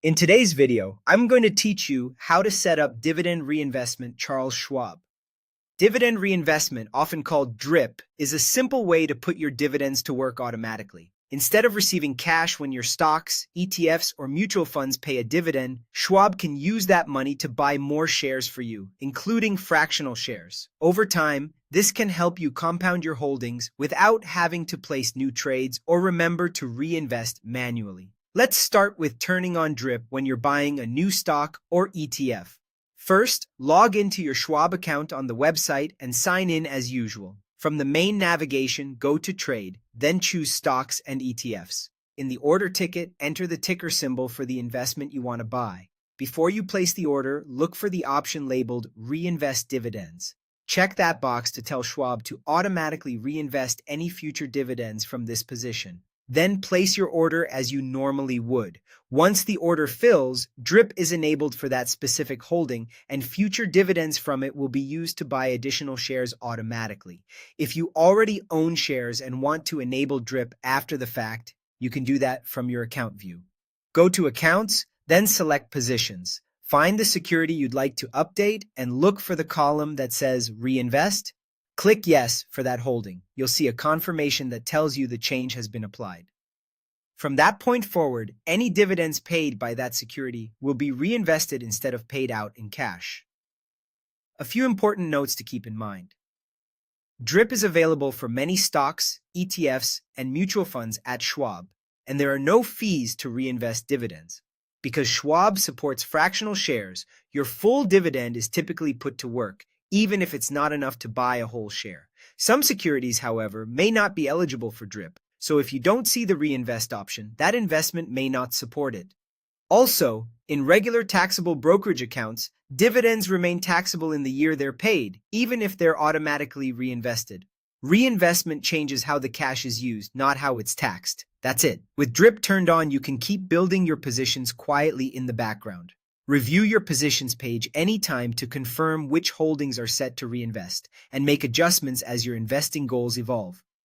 In today's video, I'm going to teach you how to set up dividend reinvestment Charles Schwab. Dividend reinvestment, often called DRIP, is a simple way to put your dividends to work automatically. Instead of receiving cash when your stocks, ETFs, or mutual funds pay a dividend, Schwab can use that money to buy more shares for you, including fractional shares. Over time, this can help you compound your holdings without having to place new trades or remember to reinvest manually. Let's start with turning on DRIP when you're buying a new stock or ETF. First, log into your Schwab account on the website and sign in as usual. From the main navigation, go to Trade, then choose Stocks and ETFs. In the order ticket, enter the ticker symbol for the investment you want to buy. Before you place the order, look for the option labeled Reinvest Dividends. Check that box to tell Schwab to automatically reinvest any future dividends from this position. Then place your order as you normally would. Once the order fills, DRIP is enabled for that specific holding, and future dividends from it will be used to buy additional shares automatically. If you already own shares and want to enable DRIP after the fact, you can do that from your account view. Go to Accounts, then select Positions. Find the security you'd like to update and look for the column that says Reinvest. Click Yes for that holding. You'll see a confirmation that tells you the change has been applied. From that point forward, any dividends paid by that security will be reinvested instead of paid out in cash. A few important notes to keep in mind. DRIP is available for many stocks, ETFs, and mutual funds at Schwab, and there are no fees to reinvest dividends. Because Schwab supports fractional shares, your full dividend is typically put to work, even if it's not enough to buy a whole share. Some securities, however, may not be eligible for DRIP, so if you don't see the reinvest option, that investment may not support it. Also, in regular taxable brokerage accounts, dividends remain taxable in the year they're paid, even if they're automatically reinvested. Reinvestment changes how the cash is used, not how it's taxed. That's it. With DRIP turned on, you can keep building your positions quietly in the background. Review your positions page anytime to confirm which holdings are set to reinvest, and make adjustments as your investing goals evolve.